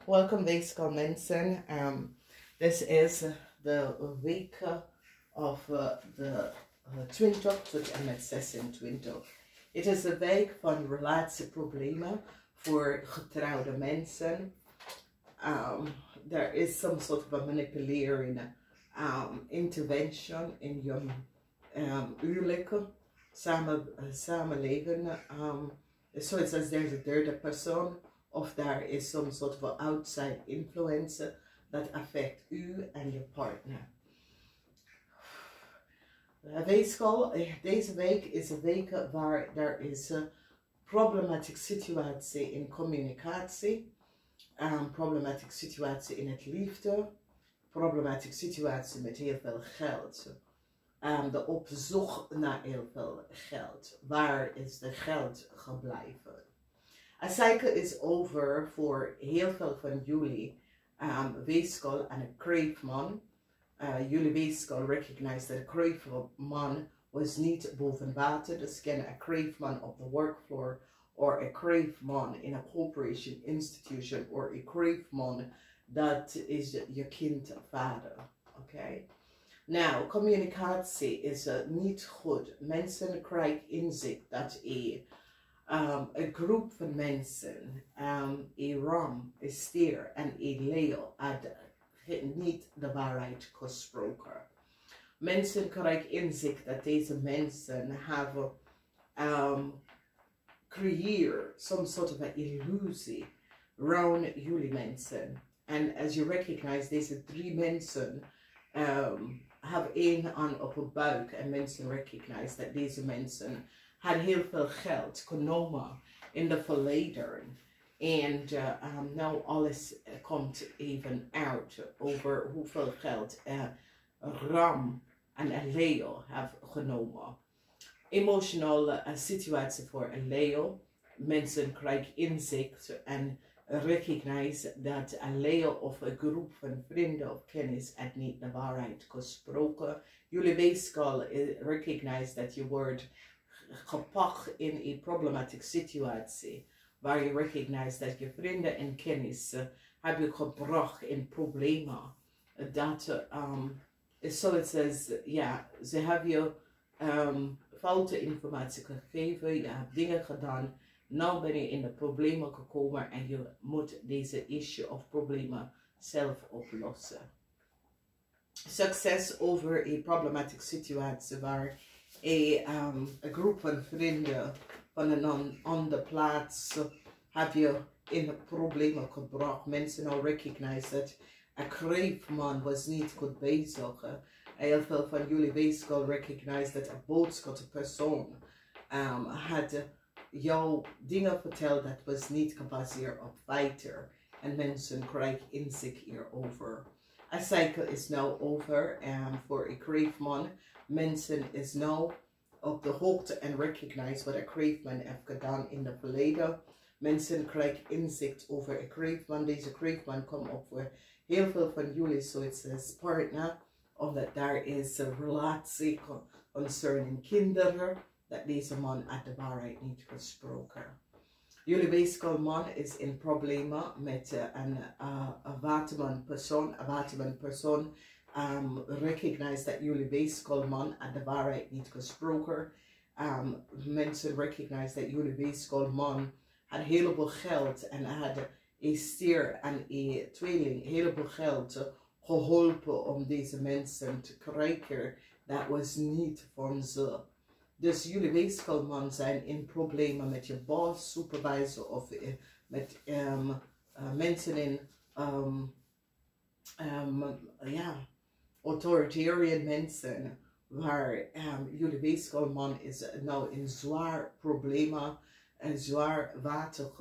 Welcome, Weegschaal mensen. This is de week of de 20 tot en met 26. Het is de week van relatieproblemen voor getrouwde mensen. There is some sort of a manipulating intervention in your huwelijke samenleven. So it says there's a third person, of there is some sort of an outside influence that affect you and your partner. Weegschaal, deze week is een week waar er is een problematische situatie in communicatie, problematische situatie in het liefde, problematische situatie met heel veel geld. De opzoek naar heel veel geld. Waar is de geld gebleven? A cycle is over voor heel veel van jullie. Weegschaal en een kreefman. Jullie Weegschaal recognize that a kreefman was niet boven water. Dus ken a kreefman op the workfloor, or a kreefman in a corporation institution, or a kreefman dat is je kindvader. Okay? Nou, communicatie is niet goed. Mensen krijgen inzicht dat een groep van mensen, een ram, een stier en een leeuw had niet de waarheid gesproken. Mensen krijgen inzicht dat deze mensen hebben creëerd some sort of an illusie around jullie mensen. And as you recognize, deze drie mensen have één aan op een buik en mensen recognize dat deze mensen had heel veel geld genomen in de verleden. En nou alles komt even uit over hoeveel geld ram en een leeuw heeft genomen. Emotionele situatie voor een leeuw. Mensen krijgen inzicht en recognize dat een leeuw of een groep van vrienden of kennis het niet de waarheid gesproken. Jullie Weegschaal recognize dat je wordt gepakt in een problematische situatie, waar je recognize dat je vrienden en kennis hebben gebracht in problemen. Dat, so it says, ja, ze hebben je foute informatie gegeven, je hebt dingen gedaan, nou ben je in de problemen gekomen en je moet deze issue of problemen zelf oplossen. Succes over een problematische situatie waar een groep van vrienden van een andere plaats heb je in problemen gebracht. Mensen al recognize dat een kreefman was niet goed bezig. Heel veel van jullie Weegschaal recognize dat een boodschappersoon had jou dingen verteld dat was niet gebaseerd op feiten. En mensen krijgen inzicht hierover. A cycle is now over voor een kreefman. Mensen is nou op de hoogte en recognize wat een kreefman heeft gedaan in het verleden. Mensen krijgen inzicht over een kreefman. Deze kreefman komt op voor heel veel van jullie, so it says partner, omdat daar is een relatie concerning kinderen, dat deze man uit de waarheid niet gesproken. Jullie Weegschaal man is in problemen met een waterman persoon. Een waterman persoon recognize dat jullie Weegschaal man uit de waarheid niet gesproken. Mensen recognize dat jullie Weegschaal man had een heleboel geld en had een stier en een tweeling heleboel geld geholpen om deze mensen te krijgen. Dat was niet van ze. Dus jullie Weegschaal man zijn in problemen met je boss, supervisor of met mensen in authoritarian mensen, waar jullie Weegschaal man is nou in zwaar problemen en zwaar water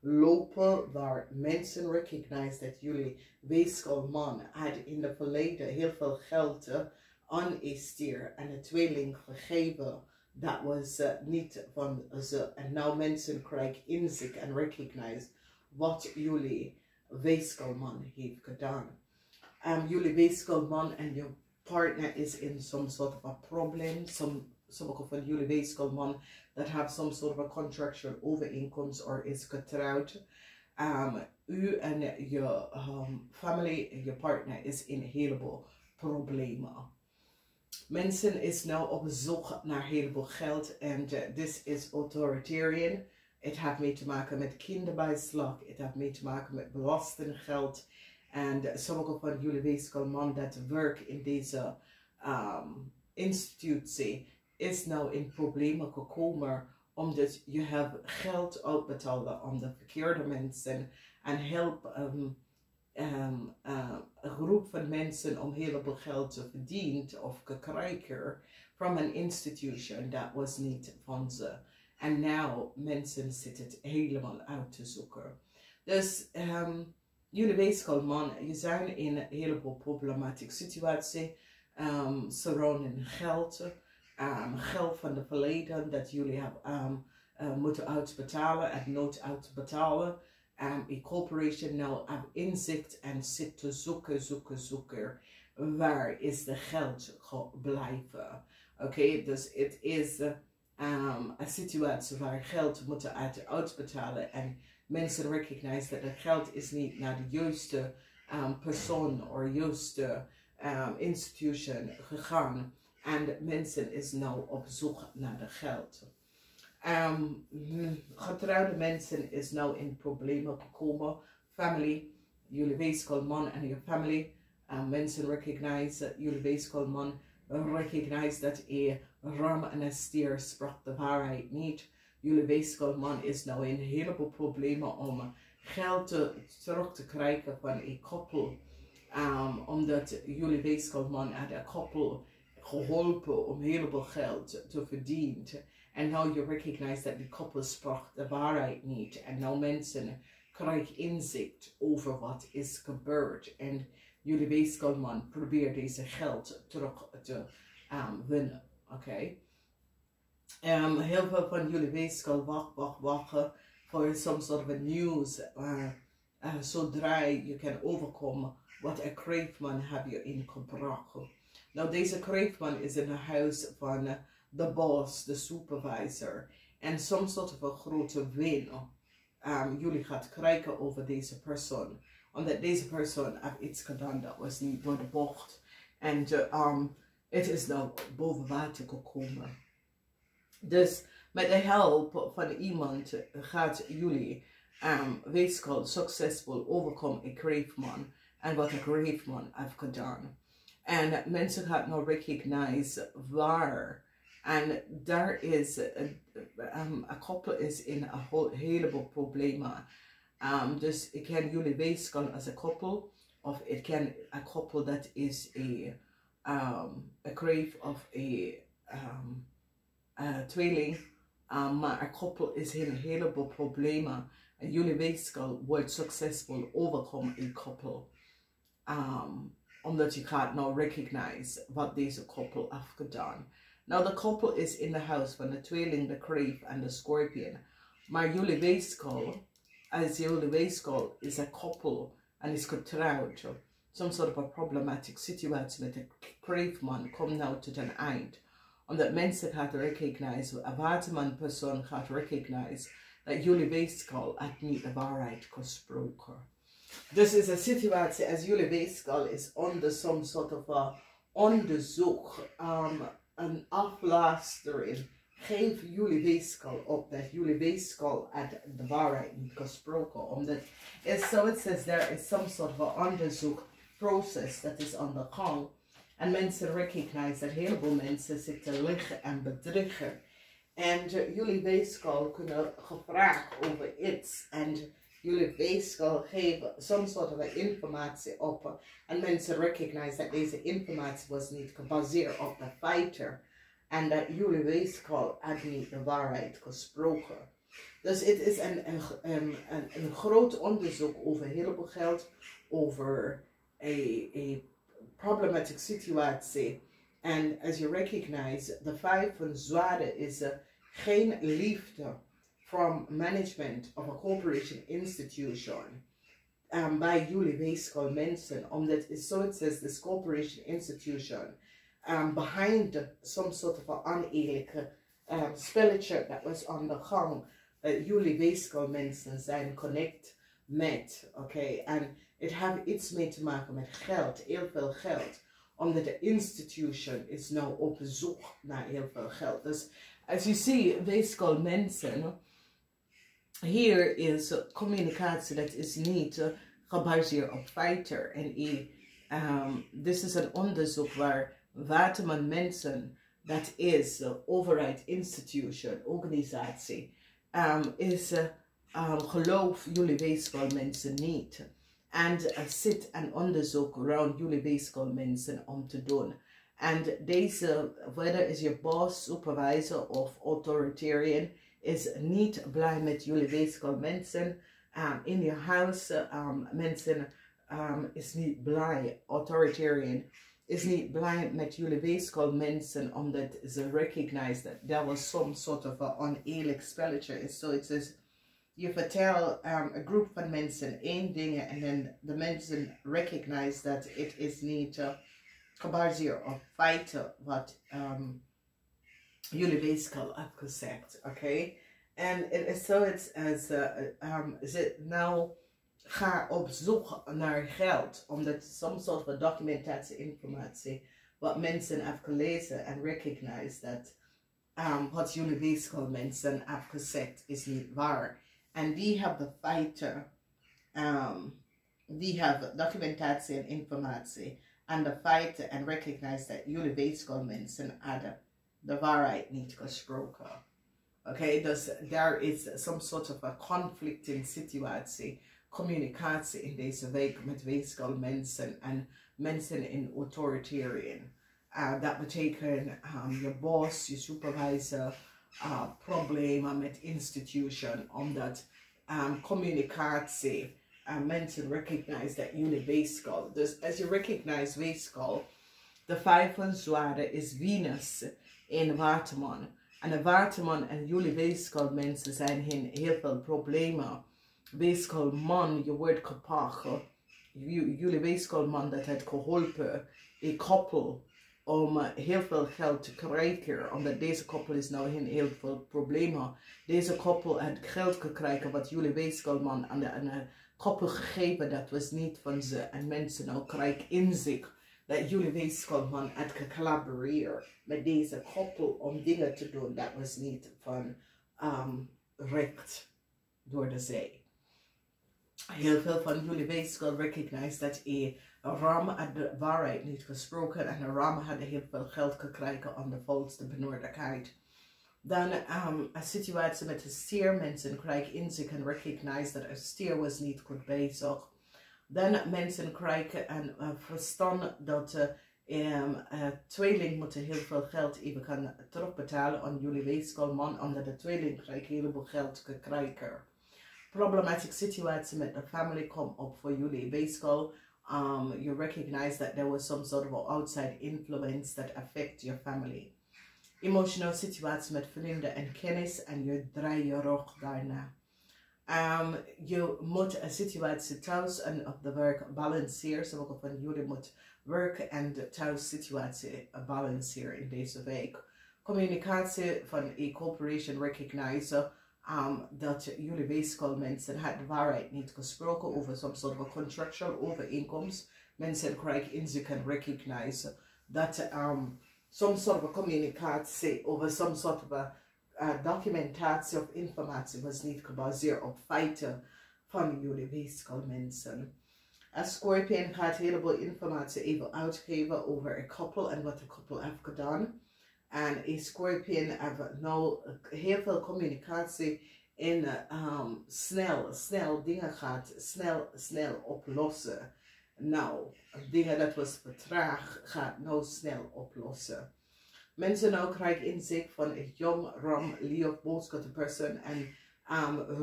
gelopen, waar mensen recognize dat jullie Weegschaal man had in het verleden heel veel geld aan een stier en een tweeling gegeven. Dat was niet van ze. En nou mensen krijgen inzicht en recognize wat jullie Weegschaal man heeft gedaan. Jullie Weegschaal man en je partner is in some sort of a problem. Sommige van jullie Weegschaal man that have some sort of a contractual overeenkomst or is getrouwd. U en je family, je partner is in een heleboel problemen. Mensen is nou op zoek naar heel veel geld en this is authoritarian. Het heeft mee te maken met kinderbijslag, het heeft mee te maken met belastinggeld. En sommige van jullie weeskal dat werken in deze institutie is nou in problemen gekomen omdat je hebt geld uitbetalen aan de verkeerde mensen en help een groep van mensen om heel veel geld te verdienen of te krijgen van een institution dat was niet van ze. En nu mensen zitten het helemaal uit te zoeken. Dus jullie weeskal man, je zijn in een heleboel problematische situatie surrounding geld. Geld van de verleden dat jullie hebben moeten uitbetalen en nooit uitbetalen. Die corporation nou heeft inzicht en zit te zoeken. Waar is de geld gebleven? Oké, dus het is een situatie waar geld moeten uitbetalen en mensen recognize dat het geld is niet naar de juiste persoon of juiste institution gegaan. En mensen is nou op zoek naar de geld. Getrouwde mensen is nou in problemen gekomen. Family, jullie weeskal man en je family. Mensen recognize, jullie weeskal man recognize dat ram en stier sprak de waarheid niet. Jullie weeskal man is nou in een heleboel problemen om geld terug te krijgen van een koppel. Omdat jullie weeskal man had een koppel geholpen om heel veel geld te verdienen. En nu je recognize dat die koppel sprak de waarheid niet. En nu mensen krijgen inzicht over wat is gebeurd. En jullie weeskal man probeert deze geld terug te winnen. Oké. Heel veel van jullie weeskal wachten voor some sort of news. Zodra je kan overkomen wat een kreefman heb je ingebracht. Nou, deze kreefman is in het huis van de boss, de supervisor. En soms soort van grote win jullie gaat krijgen over deze persoon. Omdat deze persoon heeft iets gedaan dat was niet door de bocht. En het is nou boven water gekomen. Dus met de hulp van iemand gaat jullie weeskal succesvol overkomen een kreefman. En wat een kreefman heeft gedaan. En mensen gaan nou recognize waar. En daar is een koppel is in een heleboel problemen. Dus ik ken jullie weeskal als een koppel. Of ik ken een koppel dat is een kreef of een tweeling. Maar een koppel is in een heleboel problemen. En jullie weeskal wordt succesvol overkomen in koppel. Omdat je gaat nou recognize wat deze koppel heeft gedaan. Nou, de koppel is in de huis van de tweeling, de kreef en de scorpion. Maar jullie weeskal, als jullie weeskal is een koppel en is getrouwd. Some sort of a problematic situatie met de kreefman komt nou tot een eind. Omdat mensen gaan recognize, een waterman persoon gaat recognize dat jullie weeskal het niet de waarheid gesproken. Dus is een situatie als jullie weeskal is onder some sort of onderzoek, een afluistering. Geef jullie weeskal op dat jullie weeskal het de waarheid niet gesproken. Omdat it's so it says there is some sort of onderzoekproces dat is aan de gang. En mensen recognize dat heel veel mensen zitten liggen en bedriegen. En jullie weeskal kunnen gevraagd over iets. En jullie weeskal geven some sort of informatie op. En mensen recognize dat deze informatie was niet gebaseerd op de feiten. En dat jullie weeskal had niet de waarheid gesproken. Dus het is een groot onderzoek over heel veel geld. Over een problematic situatie. En als je recognize, de 5 van zwaarden is geen liefde from management of a corporation institution bij jullie weeskal mensen. Omdat it says this corporation institution behind some sort of an oneerlijke spelletje dat was aan de gang. Jullie weeskal mensen zijn connect met, oké, en het heeft iets mee te maken met geld, heel veel geld, omdat de institution is nou op zoek naar heel veel geld. Dus als je ziet, weegschaal mensen, hier is communicatie dat is niet gebaseerd op feiten. En dit is een onderzoek waar waterman mensen, dat is overheid, institution, organisatie, geloof jullie weegschaal mensen niet. En er zit een onderzoek rond jullie weegschaal mensen om te doen. En deze, whether is je boss, supervisor of authoritarian, is niet blij met jullie weegschaal mensen. In je huis, mensen is niet blij, authoritarian, is niet blij met jullie weegschaal mensen, omdat ze recognize that there was some sort of an oneerlijk spelletje. So it is, je vertelt een groep van mensen één ding en dan de mensen recognize dat het is niet gebaseerd op feiten wat jullie weegschaal heeft gezegd, oké? En het is zoiets als ze nou gaan op zoek naar geld, omdat soms soort van documentatie informatie wat mensen hebben gelezen en recognize dat wat jullie weegschaal mensen hebben gezegd is niet waar. En die hebben feiten, die hebben documentatie en informatie en de feiten en recognize dat jullie weegschaal mensen hadden de waarheid niet gesproken. Oké, dus daar is some sort of a conflicting situatie, communicatie in deze week met weegschaal mensen en mensen in authoritarian. Dat betekent je boss, je supervisor, problemen met institution, omdat communicatie, mensen recognize dat jullie weegschaal. Dus als je recognize weegschaal, de 5 van zwaarden is Venus in waterman. En de waterman en jullie weegschaal mensen zijn in heel veel problemen. Weegschaal man, je wordt kapot. Jullie weegschaal man dat heeft geholpen, een koppel, om heel veel geld te krijgen. Omdat deze koppel is nou in heel veel problemen. Deze koppel heeft geld gekregen wat jullie weegschaal man aan de koppel gegeven. Dat was niet van ze. En mensen nou krijgen inzicht dat jullie weegschaal man had gecollaboreerd met deze koppel om dingen te doen. Dat was niet van recht door de zee. Heel veel van jullie weegschaal recognize dat Ram had de waarheid niet gesproken en Ram had heel veel geld gekregen aan de volste benodigheid. Dan een situatie met de stier, mensen krijgen inzicht en recognize dat een stier was niet goed bezig. Dan mensen krijgen een verstand dat tweeling moeten heel veel geld even gaan terugbetalen aan jullie weegschaal man, omdat de tweeling krijgt heel veel geld gekregen. Problematic situatie met de family komt op voor jullie weegschaal. You recognize that there was some sort of outside influence that affect your family. Emotional situatie met vrienden en kennis en je draait je rug daarna. Je moet een situatie thuis en op de werk balanceren. Sommige van jullie moeten werk en de thuis situatie balanceren in deze week. Communicatie van een corporation recognize dat jullie weegschaal mensen had de waarheid niet gesproken over some sort of contractual overeenkomst. Mensen krijgen inzicht en recognize dat some sort of communicatie over some sort of documentatie of informatie was niet gebaseerd op feiten van jullie weegschaal mensen. Een Scorpion gaat een heleboel informatie even uitgeven over een koppel en wat de koppel heeft gedaan. En een Scorpion heeft nou heel veel communicatie in snel dingen gaat snel oplossen. Nou, dingen dat was vertraagd gaat nou snel oplossen. Mensen nou krijgen inzicht van een jong Ram, Leo, boodschap person en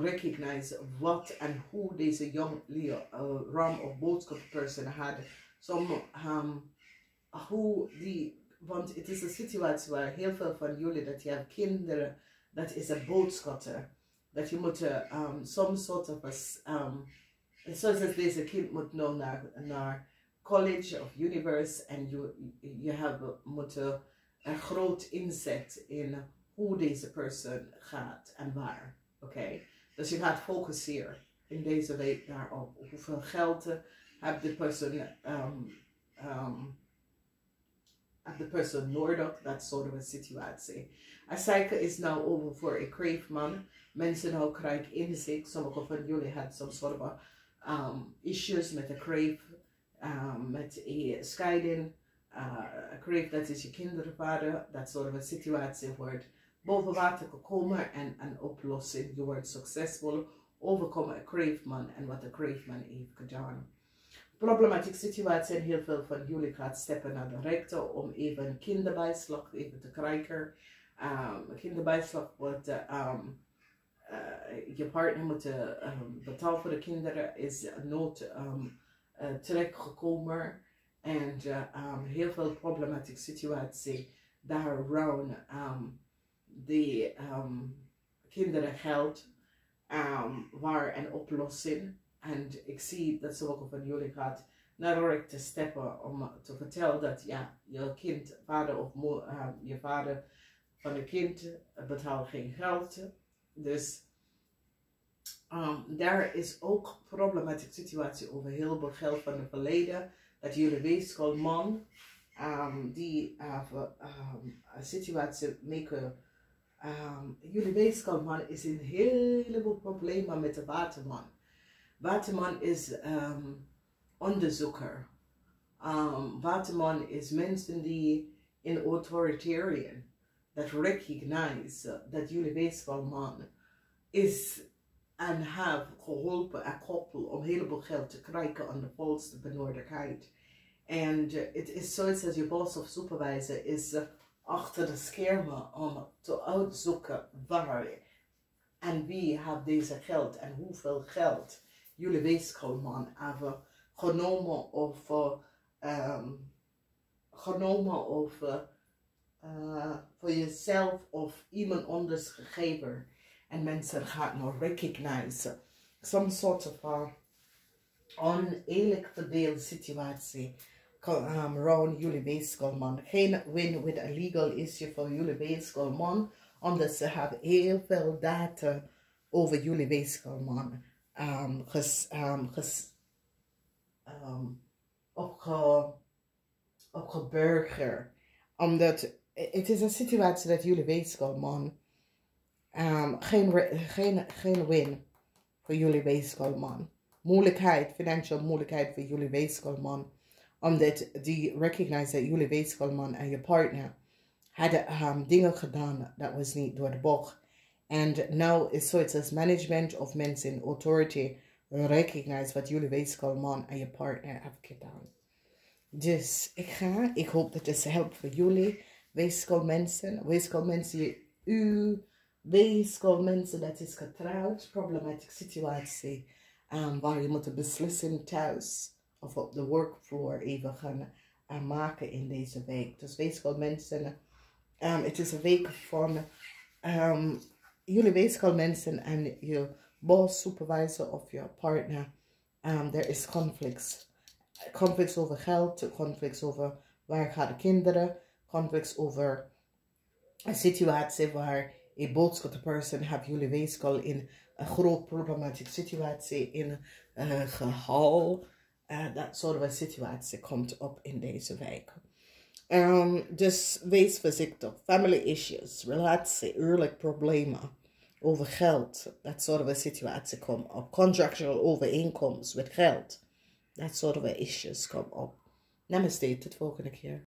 recognize wat en hoe deze jong Leo, Ram of boodschap person had. Hoe die, want het is een situatie waar heel veel van jullie dat je hebt kinderen, dat is een boodschapper. Dat je moet some sort of zoals deze kind moet nou naar college of universe en je moet een groot inzet in hoe deze persoon gaat en waar. Oké? Dus je gaat focussen. in deze week daarop. Hoeveel geld heeft de persoon nodig? Dat soort of situatie. A cycle is now over for a crave man. Mensen nou krijgen inzicht. Sommige van jullie had some sort of issues met een crave, met een scheiding. A crave, dat is je kindervader. Dat soort of situatie wordt boven water gekomen en een oplossing. Je wordt succesvol overkomen een crave man en wat de crave man heeft gedaan. Problematieke situatie en heel veel van jullie gaat stappen naar de rechter om even kinderbijslag even te krijgen. Kinderbijslag wordt je partner moet betalen voor de kinderen, is nood terechtgekomen en heel veel problematieke situatie daar rond de kinderen geld waar een oplossing. En ik zie dat sommige van jullie gaat naar de rechter stappen om te vertellen dat ja, je kind, vader of je vader van het kind betaalt geen geld. Dus daar is ook een problematische situatie over heel veel geld van het verleden. Dat jullie weegschaal man die situatie maken. Jullie weegschaal man is een heleboel problemen met de waterman. Waterman is onderzoeker. Waterman is mensen die in authoritarian dat recognize dat jullie weegschaal is en heeft geholpen en koppel om heel veel geld te krijgen aan de volste benodigdheid. En het is zoiets als je boss of supervisor is achter de schermen om te uitzoeken waar en wie heeft deze geld en hoeveel geld jullie weegschaal hebben genomen of voor jezelf of iemand anders gegeven. En mensen gaan nog recognize some sort of oneerlijk verdeelde situatie rond jullie weegschaal. Geen win with a legal issue voor jullie weegschaal, omdat ze hebben heel veel data over jullie weegschaal opgeburger. Omdat het is een situatie dat jullie weegschaal geen win voor jullie weegschaal. Moeilijkheid, financieel moeilijkheid voor jullie weegschaal. Omdat die recognize dat jullie weegschaal en je partner hadden dingen gedaan dat was niet door de bocht. En nu is zoiets als management of mensen in authority recognize wat jullie weegschaal en je partner hebben gedaan. Dus ik hoop dat het helpt voor jullie weegschaal mensen, uw weegschaal mensen dat is getrouwd, problematische situatie waar je moet beslissen thuis of op de workfloor even gaan maken in deze week. Dus weegschaal mensen, het is een week van jullie weegschaal mensen en je boss, supervisor of je partner. Er is conflicts. Conflicts over geld, conflicts over waar gaan de kinderen, conflicts over een situatie waar een boodschap persoon heeft jullie weegschaal in een groot problematieke situatie in een gehaal. Dat soort van situatie komt op in deze week. Dus wees voorzichtig. Family issues, relatie, eerlijk problemen over geld. Dat soort van situatie komt op. Contractual overeenkomst met geld. Dat soort van issues komen op. Namaste, tot volgende keer.